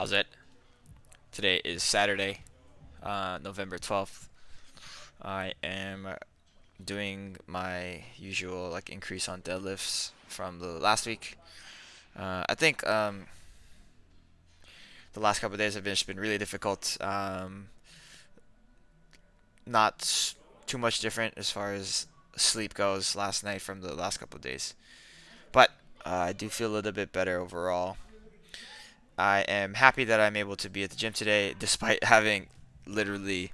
How's it? Today is Saturday, November 12th. I am doing my usual increase on deadlifts from the last week. I think the last couple of days have just been really difficult. Not too much different as far as sleep goes last night from the last couple of days, but I do feel a little bit better overall. I am happy that I'm able to be at the gym today, despite having literally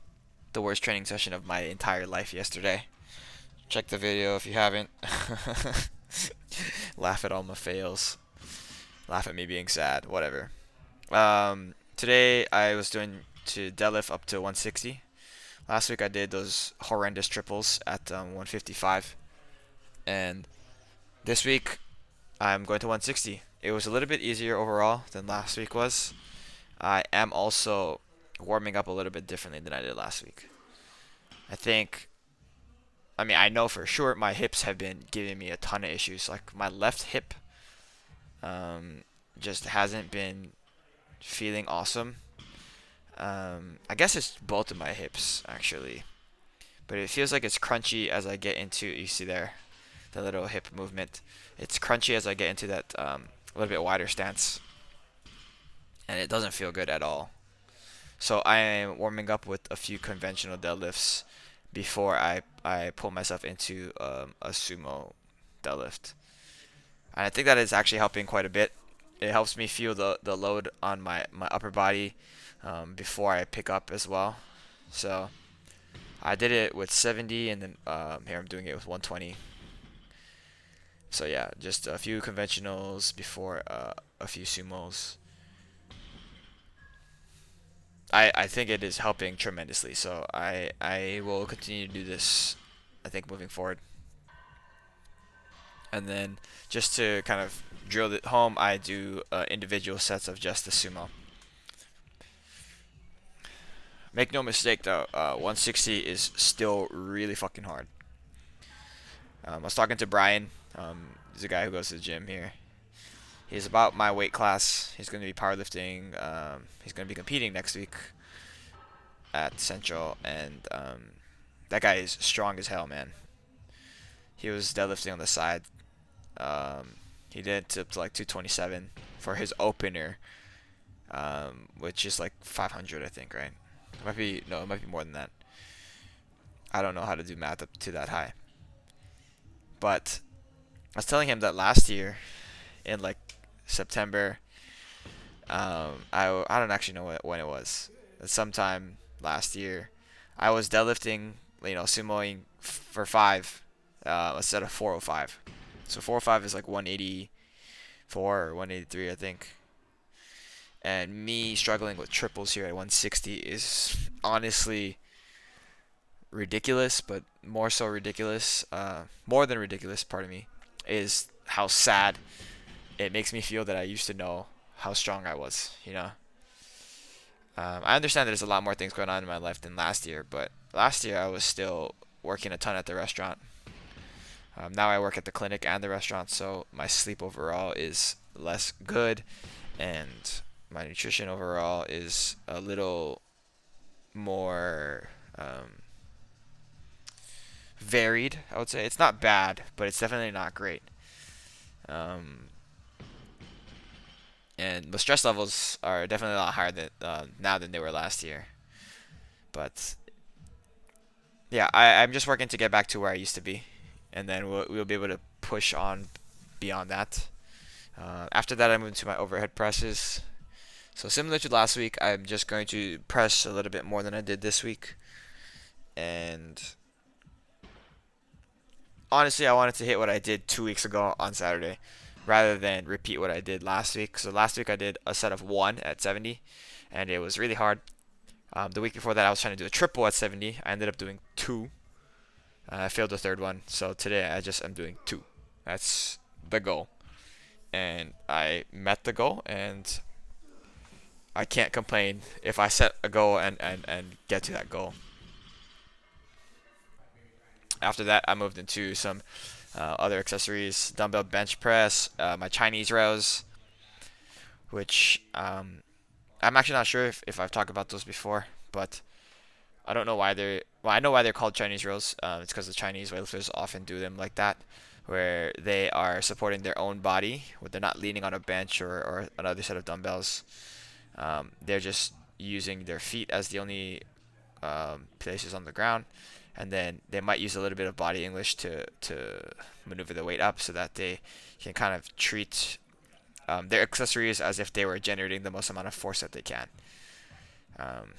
the worst training session of my entire life yesterday. Check the video if you haven't. Laugh at all my fails. Laugh at me being sad. Whatever. Today I was doing to deadlift up to 160. Last week I did those horrendous triples at 155, and this week I'm going to 160. It was a little bit easier overall than last week was. I am also warming up a little bit differently than I did last week. I think I know for sure my hips have been giving me a ton of issues. Like my left hip um, just hasn't been feeling awesome. I guess it's both of my hips actually, but it feels like it's crunchy as I get into. You see there, the little hip movement. It's crunchy as I get into that a little bit wider stance, and it doesn't feel good at all. So I am warming up with a few conventional deadlifts before I pull myself into a sumo deadlift. And I think that is actually helping quite a bit. It helps me feel the load on my upper body before I pick up as well. So I did it with 70, and then here I'm doing it with 120. So yeah, just a few conventionals before a few sumos. I think it is helping tremendously. So I will continue to do this, I think, moving forward. And then just to kind of drill it home, I do individual sets of just the sumo. Make no mistake though, 160 is still really fucking hard. I was talking to Brian. He's a guy who goes to the gym here. He's about my weight class. He's going to be powerlifting. He's going to be competing next week at Central, and that guy is strong as hell, man. He was deadlifting on the side. He did tip to like 227 for his opener, which is like 500, I think, right? It might be no, it might be more than that. I don't know how to do math up to that high. But I was telling him that last year in like September, I don't actually know when it was. Sometime last year, I was deadlifting, sumoing for five instead of 405. So 405 is like 184 or 183, I think. And me struggling with triples here at 160 is honestly ridiculous, but more so ridiculous, more than ridiculous, pardon me, is how sad it makes me feel that I used to know how strong I was. I understand that there's a lot more things going on in my life than last year, but last year I was still working a ton at the restaurant. Now I work at the clinic and the restaurant, so my sleep overall is less good, and my nutrition overall is a little more varied. I would say it's not bad, but it's definitely not great. Um, and the stress levels are definitely a lot higher now than they were last year. But yeah, I'm just working to get back to where I used to be, and then we'll be able to push on beyond that. After that, I moved to my overhead presses. So similar to last week, I'm just going to press a little bit more than I did this week. And honestly, I wanted to hit what I did 2 weeks ago on Saturday, rather than repeat what I did last week. So last week I did a set of one at 70, and it was really hard. The week before that, I was trying to do a triple at 70. I ended up doing two. I failed the third one, so today I'm doing two. That's the goal, and I met the goal, and I can't complain if I set a goal and get to that goal. After that, I moved into some other accessories, dumbbell bench press, my Chinese rows, which I'm actually not sure if I've talked about those before, but I don't know why they're. Well, I know why they're called Chinese rows. It's because the Chinese weightlifters often do them like that, where they are supporting their own body, where they're not leaning on a bench or another set of dumbbells. They're just using their feet as the only places on the ground, and then they might use a little bit of body English to maneuver the weight up so that they can kind of treat their accessories as if they were generating the most amount of force that they can. Um,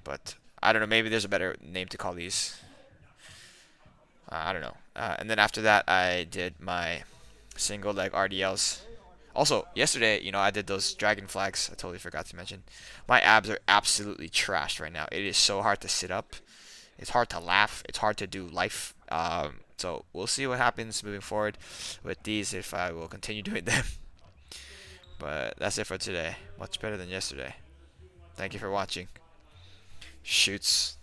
but I don't know. Maybe there's a better name to call these. I don't know. And then after that, I did my single leg RDLs. Also, yesterday, I did those dragon flags. I totally forgot to mention. My abs are absolutely trashed right now. It is so hard to sit up. It's hard to laugh. It's hard to do life. So we'll see what happens moving forward with these if I will continue doing them. But that's it for today. Much better than yesterday. Thank you for watching. Shoots.